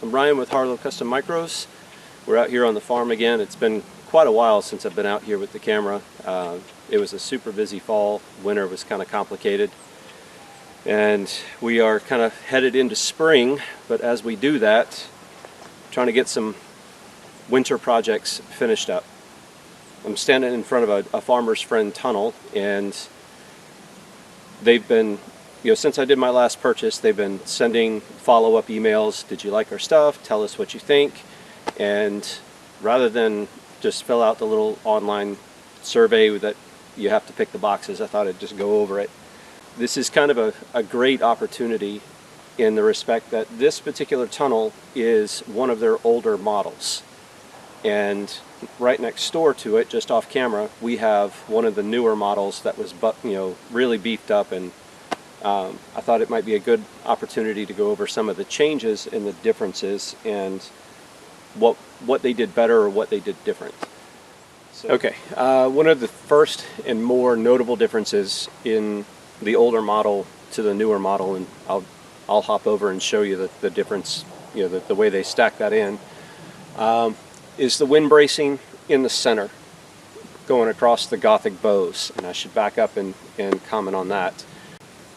I'm Ryan with Harlow Custom Micros. We're out here on the farm again. It's been quite a while since I've been out here with the camera. It was a super busy fall. Winter was kind of complicated. And we are kind of headed into spring, but as we do that, trying to get some winter projects finished up. I'm standing in front of a Farmer's Friend tunnel, and they've been, since I did my last purchase, they've been sending follow-up emails. Did you like our stuff? Tell us what you think. And rather than just fill out the little online survey that you have to pick the boxes, I thought I'd just go over it. This is kind of a great opportunity in the respect that this particular tunnel is one of their older models. And right next door to it, just off camera, we have one of the newer models that was really beefed up, and I thought it might be a good opportunity to go over some of the changes and the differences and what they did better or what they did different. So, okay, one of the first and more notable differences in the older model to the newer model, and I'll hop over and show you the difference, the way they stack that in, is the wind bracing in the center going across the Gothic bows. And I should back up and comment on that.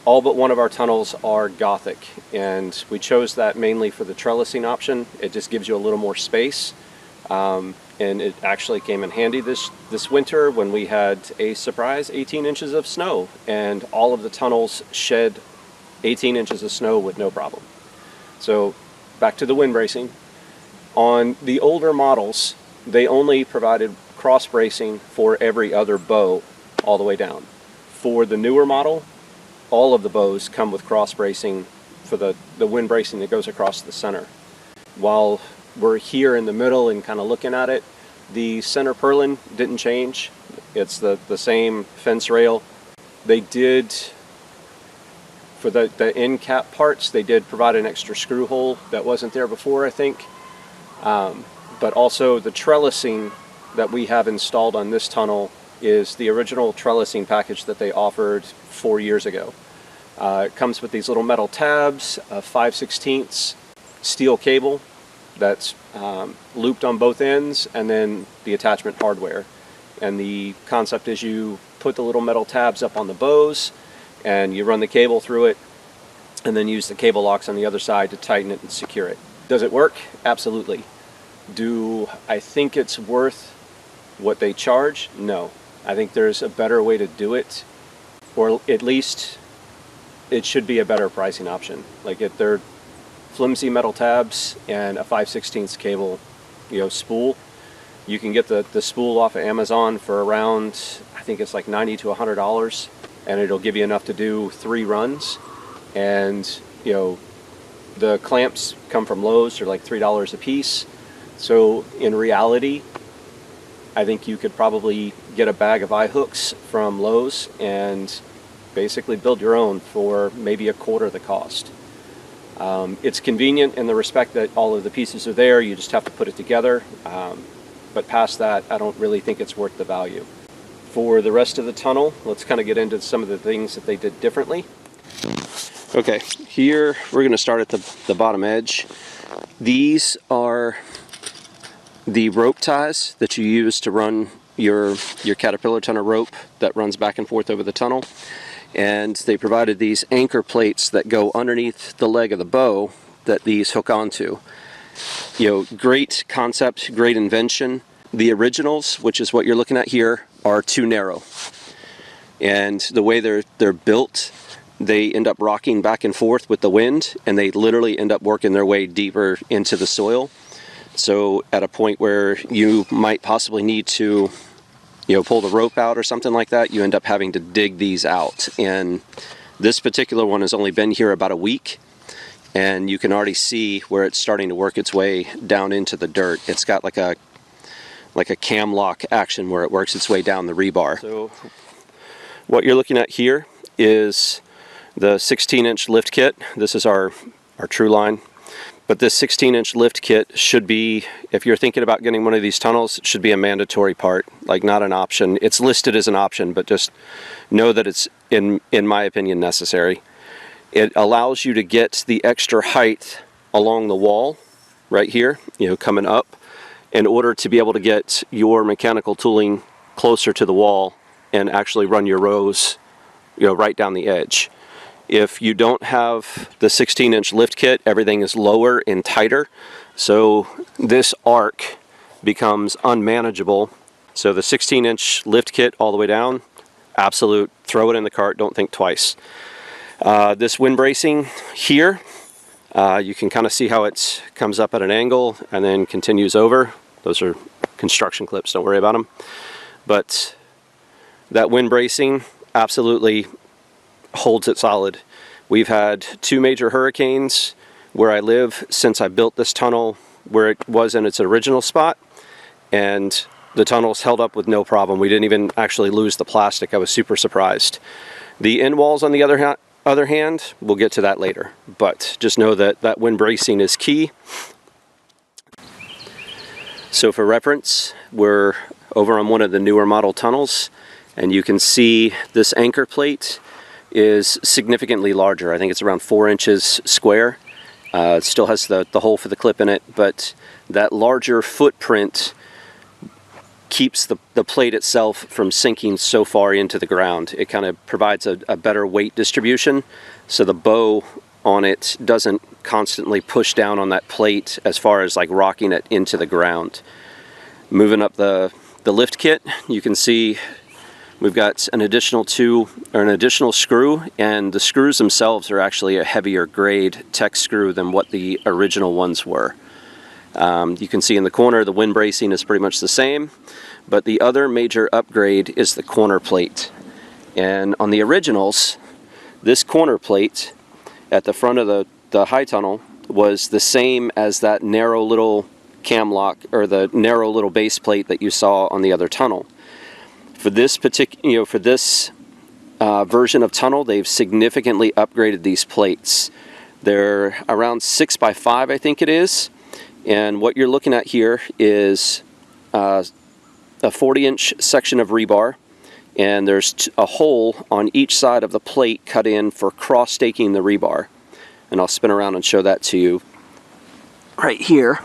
All but one of our tunnels are Gothic, and we chose that mainly for the trellising option. It just gives you a little more space, and it actually came in handy this winter when we had a surprise 18 inches of snow, and all of the tunnels shed 18 inches of snow with no problem. So back to the wind bracing. On the older models, they only provided cross bracing for every other bow all the way down. For the newer model, all of the bows come with cross bracing for the wind bracing that goes across the center. While we're here in the middle and kind of looking at it, the center purlin didn't change. It's the same fence rail. They did, for the end cap parts, they did provide an extra screw hole that wasn't there before, I think. But also the trellising that we have installed on this tunnel is the original trellising package that they offered 4 years ago. It comes with these little metal tabs, a 5/16 steel cable that's looped on both ends, and then the attachment hardware. And the concept is you put the little metal tabs up on the bows, and you run the cable through it, and then use the cable locks on the other side to tighten it and secure it. Does it work? Absolutely. Do I think it's worth what they charge? No. I think there's a better way to do it, or at least it should be a better pricing option. Like if they're flimsy metal tabs and a 5/16 cable, spool, you can get the spool off of Amazon for around, I think it's like $90 to $100, and it'll give you enough to do 3 runs. And the clamps come from Lowe's, they're like $3 a piece. So in reality, I think you could probably get a bag of eye hooks from Lowe's and basically build your own for maybe a quarter the cost. It's convenient in the respect that all of the pieces are there, you just have to put it together. But past that, I don't really think it's worth the value. For the rest of the tunnel, let's kind of get into some of the things that they did differently. Okay, here we're going to start at the bottom edge. These are the rope ties that you use to run your Caterpillar tonner rope that runs back and forth over the tunnel. And they provided these anchor plates that go underneath the leg of the bow that these hook onto. Great concept, great invention. The originals, which is what you're looking at here, are too narrow. And the way they're built, they end up rocking back and forth with the wind, and they literally end up working their way deeper into the soil. So at a point where you might possibly need to pull the rope out or something like that, you end up having to dig these out. And this particular one has only been here about a week, and you can already see where it's starting to work its way down into the dirt. It's got like a cam lock action where it works its way down the rebar. So what you're looking at here is the 16-inch lift kit. This is our true line. But this 16-inch lift kit should be, if you're thinking about getting one of these tunnels, it should be a mandatory part, like not an option. It's listed as an option, but just know that it's, in my opinion, necessary. It allows you to get the extra height along the wall right here, coming up, in order to be able to get your mechanical tooling closer to the wall and actually run your rows, right down the edge. If you don't have the 16-inch lift kit, everything is lower and tighter, so this arc becomes unmanageable. So the 16-inch lift kit all the way down, absolute, throw it in the cart, don't think twice. This wind bracing here, you can kind of see how it comes up at an angle and then continues over. Those are construction clips, don't worry about them. But that wind bracing absolutely holds it solid. We've had 2 major hurricanes where I live since I built this tunnel where it was in its original spot, and the tunnel's held up with no problem. We didn't even actually lose the plastic. I was super surprised. The end walls, on the other hand, we'll get to that later, but just know that that wind bracing is key. So for reference, we're over on one of the newer model tunnels, and you can see this anchor plate is significantly larger. I think it's around 4 inches square. It still has the hole for the clip in it, but that larger footprint keeps the plate itself from sinking so far into the ground. It kind of provides a better weight distribution, so the bow on it doesn't constantly push down on that plate as far as like rocking it into the ground. Moving up the lift kit, you can see we've got an additional screw, and the screws themselves are actually a heavier grade tech screw than what the original ones were. You can see in the corner the wind bracing is pretty much the same, but the other major upgrade is the corner plate. And on the originals, this corner plate at the front of the high tunnel was the same as that narrow little cam lock, or the narrow little base plate that you saw on the other tunnel. For this particular, for this version of tunnel, they've significantly upgraded these plates. They're around 6x5, I think it is. And what you're looking at here is a 40-inch section of rebar, and there's a hole on each side of the plate cut in for cross-staking the rebar. And I'll spin around and show that to you right here.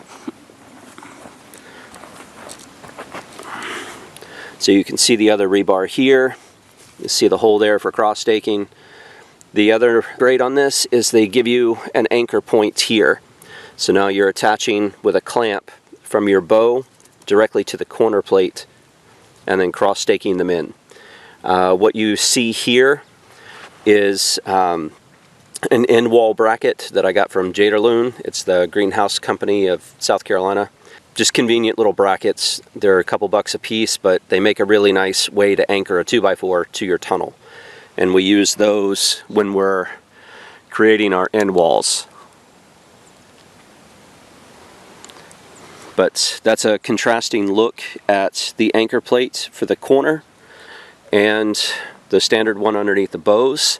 So you can see the other rebar here. You see the hole there for cross-staking. The other grade on this is they give you an anchor point here. So now you're attaching with a clamp from your bow directly to the corner plate and then cross-staking them in. What you see here is an end wall bracket that I got from Jaderloon. It's the greenhouse company of South Carolina. Just convenient little brackets. They're a couple bucks a piece, but they make a really nice way to anchor a 2x4 to your tunnel. And we use those when we're creating our end walls. But that's a contrasting look at the anchor plate for the corner and the standard one underneath the bows.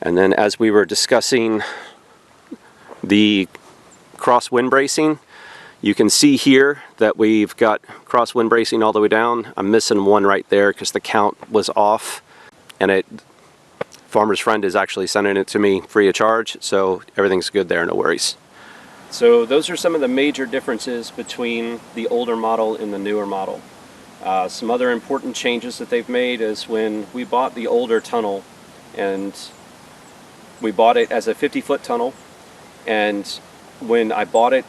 And then as we were discussing the cross wind bracing, you can see here that we've got cross wind bracing all the way down. I'm missing one right there because the count was off, and Farmer's Friend is actually sending it to me free of charge, so everything's good there, no worries. So those are some of the major differences between the older model and the newer model. Some other important changes that they've made is when we bought the older tunnel, and we bought it as a 50-foot tunnel, and when I bought it,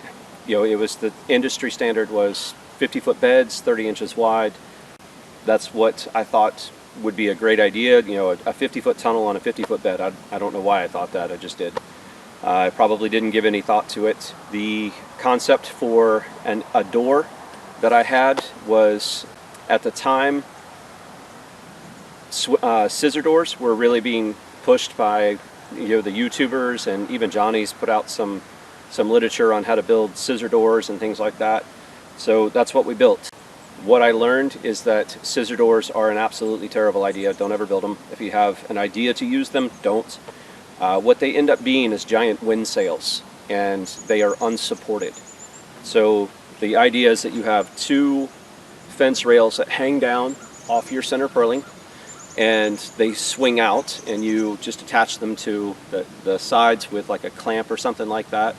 it was the industry standard was 50-foot beds, 30 inches wide. That's what I thought would be a great idea, a 50-foot tunnel on a 50-foot bed. I don't know why I thought that, I just did. I probably didn't give any thought to it. The concept for a door that I had was, at the time, scissor doors were really being pushed by the YouTubers, and even Johnny's put out some literature on how to build scissor doors and things like that. So that's what we built. What I learned is that scissor doors are an absolutely terrible idea. Don't ever build them. If you have an idea to use them, don't. What they end up being is giant wind sails, and they are unsupported. So the idea is that you have 2 fence rails that hang down off your center purling, and they swing out, and you just attach them to the sides with like a clamp or something like that.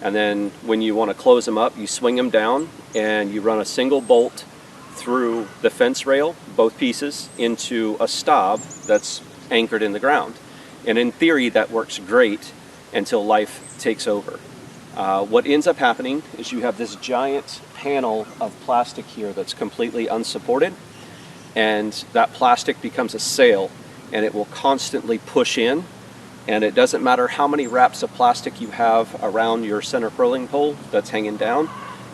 and then when you want to close them up, you swing them down and you run a single bolt through the fence rail, both pieces, into a stop that's anchored in the ground. And in theory, that works great until life takes over. What ends up happening is you have this giant panel of plastic here that's completely unsupported, and that plastic becomes a sail, and it will constantly push in, and it doesn't matter how many wraps of plastic you have around your center purling pole that's hanging down,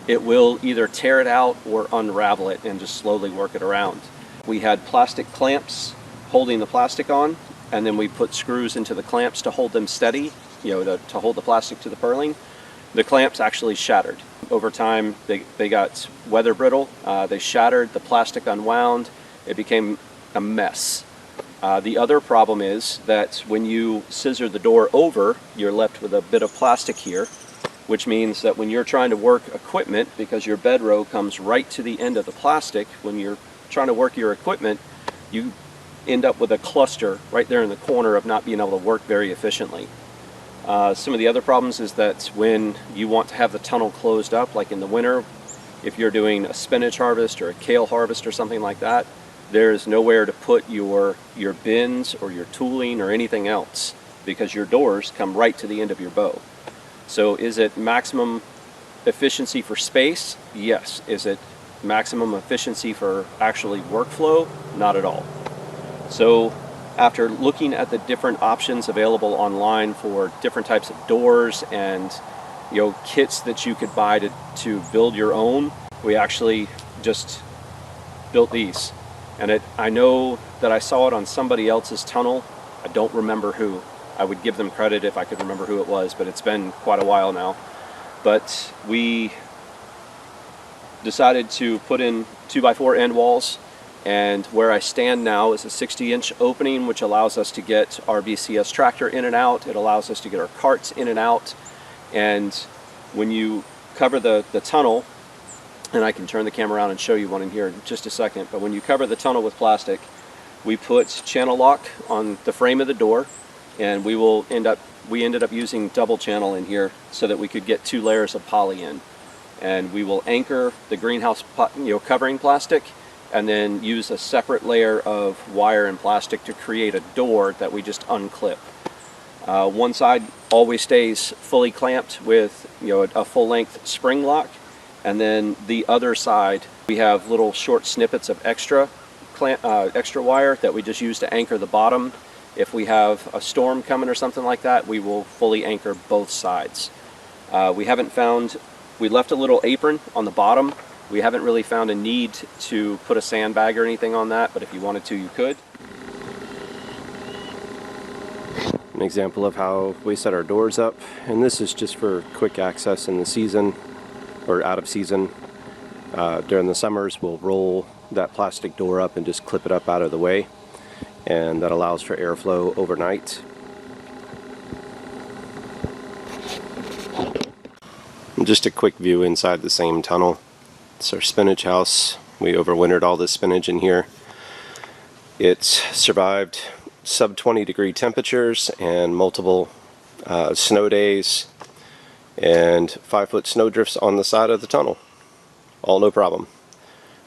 it will either tear it out or unravel it and just slowly work it around. We had plastic clamps holding the plastic on, and then we put screws into the clamps to hold them steady, to hold the plastic to the purling. The clamps actually shattered. Over time, they got weather brittle, they shattered, the plastic unwound, it became a mess. The other problem is that when you scissor the door over, you're left with a bit of plastic here, which means that when you're trying to work equipment, because your bed row comes right to the end of the plastic, when you're trying to work your equipment, you end up with a cluster right there in the corner of not being able to work very efficiently. Some of the other problems is that when you want to have the tunnel closed up, like in the winter, if you're doing a spinach harvest or a kale harvest or something like that, there's nowhere to put your bins or your tooling or anything else, because your doors come right to the end of your bow. So is it maximum efficiency for space? Yes. Is it maximum efficiency for actually workflow? Not at all. So after looking at the different options available online for different types of doors and kits that you could buy to build your own, we actually just built these. And I know that I saw it on somebody else's tunnel. I don't remember who. I would give them credit if I could remember who it was, but it's been quite a while now. But we decided to put in 2x4 end walls, and where I stand now is a 60-inch opening, which allows us to get our BCS tractor in and out. It allows us to get our carts in and out. And when you cover the tunnel, and I can turn the camera around and show you one in here in just a second, but when you cover the tunnel with plastic, we put channel lock on the frame of the door, and we ended up using double channel in here so that we could get 2 layers of poly in. And we will anchor the greenhouse covering plastic, and then use a separate layer of wire and plastic to create a door that we just unclip. One side always stays fully clamped with a full-length spring lock, and then the other side we have little short snippets of extra wire that we just use to anchor the bottom. If we have a storm coming or something like that, we will fully anchor both sides. We left a little apron on the bottom. We haven't really found a need to put a sandbag or anything on that, but if you wanted to, you could. An example of how we set our doors up, and this is just for quick access in the season or out of season. During the summers, we'll roll that plastic door up and just clip it up out of the way, and that allows for airflow overnight. And just a quick view inside the same tunnel. It's our spinach house. We overwintered all this spinach in here. It's survived sub 20 degree temperatures and multiple snow days and 5-foot snow drifts on the side of the tunnel. All no problem.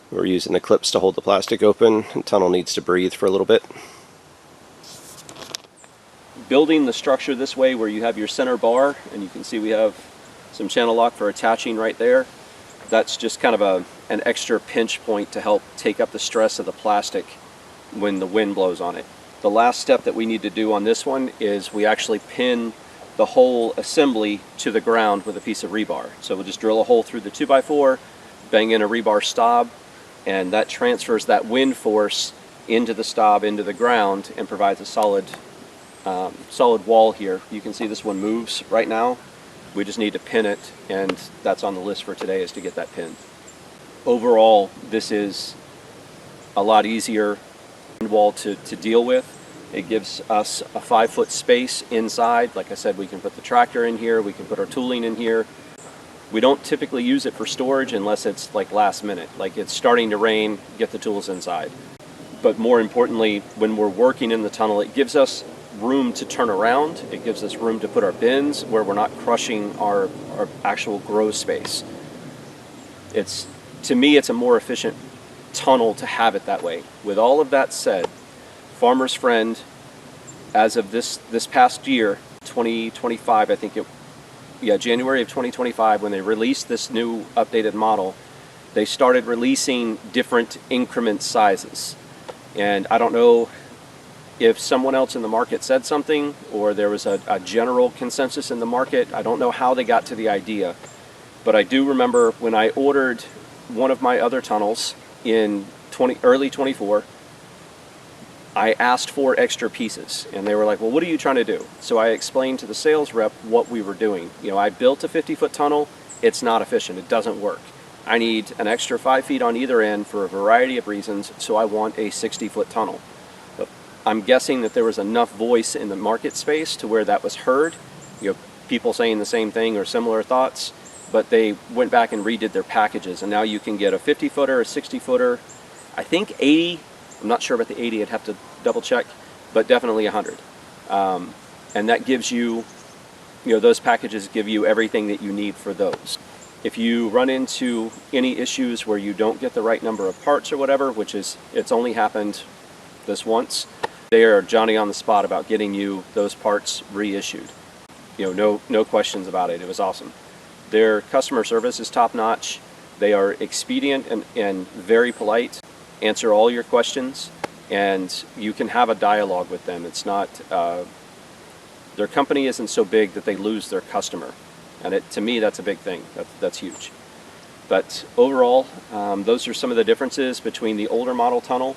We're using the clips to hold the plastic open. The tunnel needs to breathe for a little bit. Building the structure this way, where you have your center bar, and you can see we have some channel lock for attaching right there. That's just kind of an extra pinch point to help take up the stress of the plastic when the wind blows on it. The last step that we need to do on this one is we actually pin the whole assembly to the ground with a piece of rebar. So we'll just drill a hole through the 2x4, bang in a rebar stop, and that transfers that wind force into the stop, into the ground, and provides a solid wall here. You can see this one moves right now. We just need to pin it, and that's on the list for today, is to get that pinned. Overall, this is a lot easier wall to deal with. It gives us a 5-foot space inside. Like I said, we can put the tractor in here, we can put our tooling in here. We don't typically use it for storage unless it's like last minute, like it's starting to rain, get the tools inside. But more importantly, when we're working in the tunnel, it gives us room to turn around. It gives us room to put our bins where we're not crushing our actual grow space. To me, it's a more efficient tunnel to have it that way. With all of that said, Farmer's Friend, as of this past year, 2025, I think January of 2025, when they released this new updated model, they started releasing different increment sizes. And I don't know if someone else in the market said something, or there was a general consensus in the market. I don't know how they got to the idea, but I do remember when I ordered one of my other tunnels in early 24, I asked for extra pieces, and they were like, well, what are you trying to do? So I explained to the sales rep what we were doing. I built a 50-foot tunnel. It's not efficient. It doesn't work. I need an extra 5 feet on either end for a variety of reasons, so I want a 60-foot tunnel. I'm guessing that there was enough voice in the market space to where that was heard. People saying the same thing or similar thoughts, but they went back and redid their packages, and now you can get a 50-footer, a 60-footer, I think 80. I'm not sure about the 80, I'd have to double check, but definitely 100. And that gives you, those packages give you everything that you need for those. If you run into any issues where you don't get the right number of parts or whatever, it's only happened this once, they are Johnny on the spot about getting you those parts reissued. No questions about it. It was awesome. Their customer service is top notch. They are expedient and very polite. Answer all your questions, and you can have a dialogue with them. It's not, their company isn't so big that they lose their customer. And to me, that's a big thing. That's huge. But overall, those are some of the differences between the older model tunnel.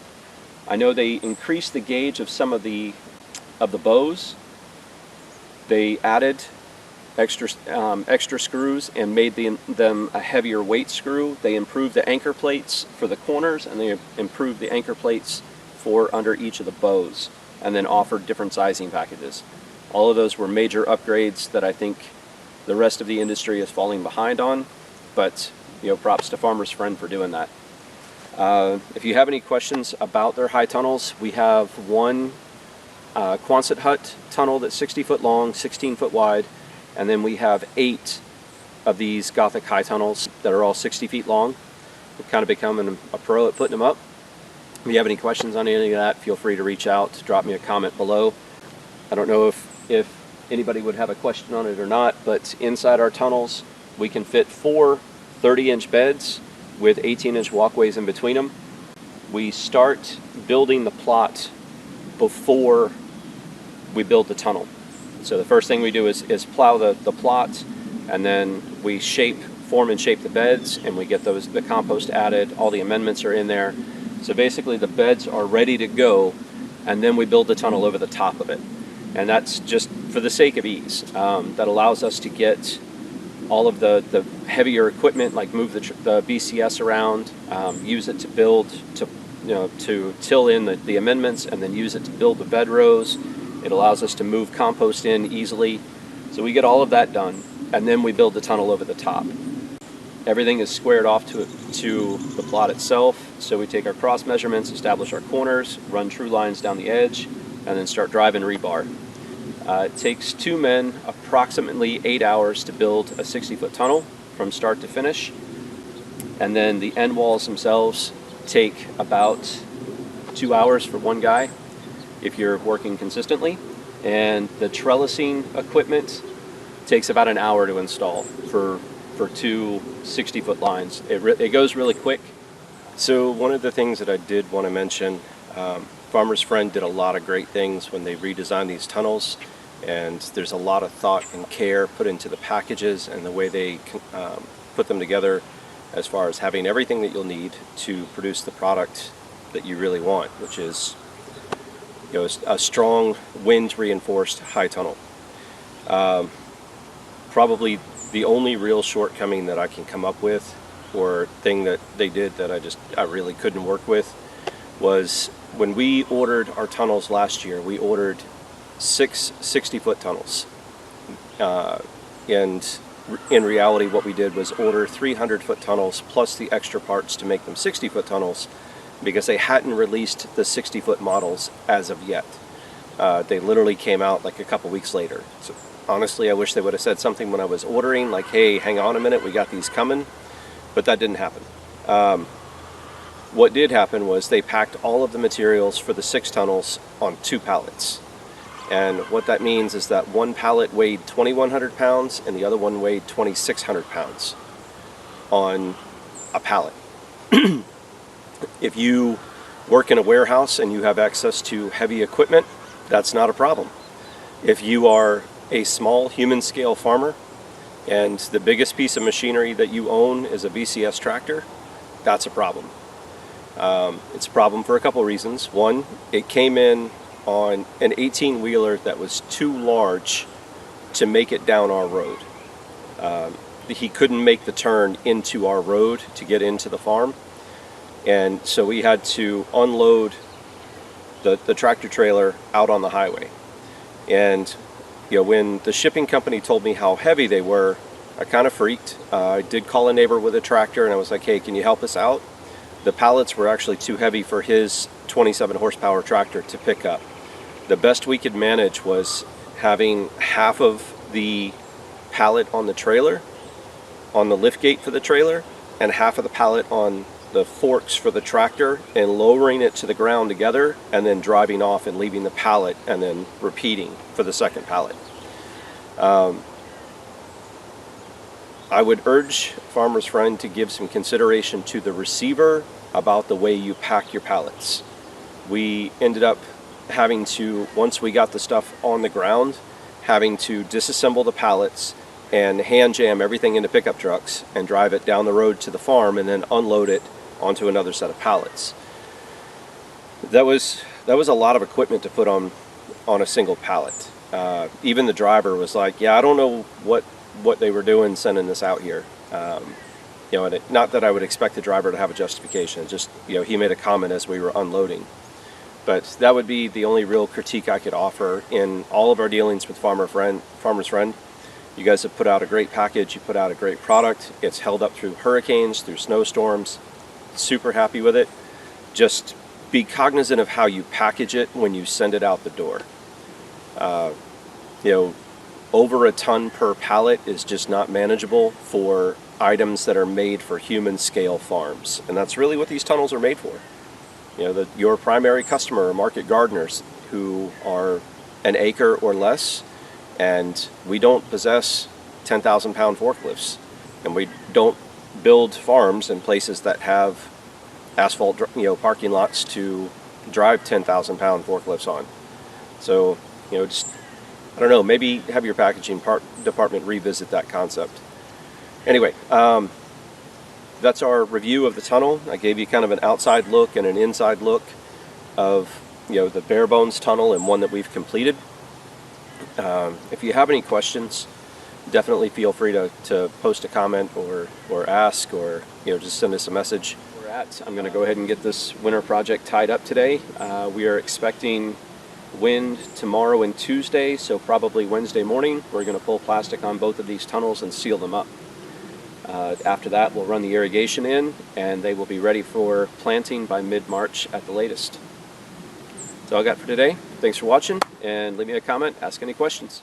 I know they increased the gauge of some of the bows. They added extra screws and made them a heavier weight screw. They improved the anchor plates for the corners, and they improved the anchor plates for under each of the bows, and then offered different sizing packages. All of those were major upgrades that I think the rest of the industry is falling behind on, but props to Farmer's Friend for doing that. If you have any questions about their high tunnels, we have one Quonset hut tunnel that's 60 foot long, 16 foot wide, and then we have 8 of these Gothic high tunnels that are all 60 feet long. We're kind of becoming a pro at putting them up. If you have any questions on any of that, feel free to reach out, drop me a comment below. I don't know if anybody would have a question on it or not, but inside our tunnels, we can fit 4 30-inch beds with 18-inch walkways in between them. We start building the plot before we build the tunnel. So the first thing we do is plow the plot, and then we form and shape the beds, and we get the compost added. All the amendments are in there. So basically the beds are ready to go, and then we build the tunnel over the top of it. And that's just for the sake of ease. That allows us to get all of the heavier equipment, like move the BCS around, use it to build, to till in the amendments, and then use it to build the bed rows. It allows us to move compost in easily. So we get all of that done, and then we build the tunnel over the top. Everything is squared off to the plot itself. So we take our cross measurements, establish our corners, run true lines down the edge, and then start driving rebar. It takes 2 men approximately 8 hours to build a 60-foot tunnel from start to finish. And then the end walls themselves take about 2 hours for one guy if you're working consistently. And the trellising equipment takes about an hour to install for 2 60-foot lines. It goes really quick. So one of the things that I did want to mention, Farmer's Friend did a lot of great things when they redesigned these tunnels, and there's a lot of thought and care put into the packages and the way they put them together, as far as having everything that you'll need to produce the product that you really want, which is a strong wind reinforced high tunnel. Probably the only real shortcoming that I can come up with, or thing that they did that I really couldn't work with, was when we ordered our tunnels last year. We ordered 6 60-foot tunnels, and in reality what we did was order 300-foot tunnels plus the extra parts to make them 60-foot tunnels, because they hadn't released the 60-foot models as of yet. They literally came out like a couple weeks later. So honestly, I wish they would have said something when I was ordering, like, hey, hang on a minute, we got these coming. But that didn't happen. What did happen was they packed all of the materials for the 6 tunnels on 2 pallets. And what that means is that one pallet weighed 2,100 pounds and the other one weighed 2,600 pounds on a pallet. If you work in a warehouse and you have access to heavy equipment, that's not a problem. If you are a small human scale farmer and the biggest piece of machinery that you own is a BCS tractor, that's a problem. It's a problem for a couple reasons. One, it came in on an 18-wheeler that was too large to make it down our road. He couldn't make the turn into our road to get into the farm, and so we had to unload the tractor trailer out on the highway. And when the shipping company told me how heavy they were, I kind of freaked. I did call a neighbor with a tractor and I was like, hey, can you help us out? The pallets were actually too heavy for his 27 horsepower tractor to pick up. The best we could manage was having half of the pallet on the trailer, on the lift gate for the trailer, and half of the pallet on the forks for the tractor, and lowering it to the ground together and then driving off and leaving the pallet and then repeating for the second pallet. I would urge Farmer's Friend to give some consideration to the receiver about the way you pack your pallets. We ended up having to, once we got the stuff on the ground, having to disassemble the pallets and hand jam everything into pickup trucks and drive it down the road to the farm and then unload it onto another set of pallets. That was a lot of equipment to put on a single pallet. Even the driver was like, yeah, I don't know what they were doing sending this out here. And not that I would expect the driver to have a justification, just he made a comment as we were unloading. But that would be the only real critique I could offer in all of our dealings with Farmer's Friend. You guys have put out a great package, you put out a great product. It's held up through hurricanes, through snowstorms. Super happy with it. Just be cognizant of how you package it when you send it out the door. Over a ton per pallet is just not manageable for items that are made for human scale farms. And that's really what these tunnels are made for. Your primary customer are market gardeners who are an acre or less, and we don't possess 10,000 pound forklifts, and we don't build farms in places that have asphalt parking lots to drive 10,000 pound forklifts on. So just, I don't know, maybe have your packaging department revisit that concept. Anyway, that's our review of the tunnel. I gave you kind of an outside look and an inside look of the bare bones tunnel and one that we've completed. If you have any questions, definitely feel free to post a comment or ask, or just send us a message. I'm going to go ahead and get this winter project tied up today. We are expecting wind tomorrow and Tuesday, so probably Wednesday morning we're going to pull plastic on both of these tunnels and seal them up. After that, we'll run the irrigation in, and they will be ready for planting by mid-March at the latest. That's all I got for today. Thanks for watching, and leave me a comment, ask any questions.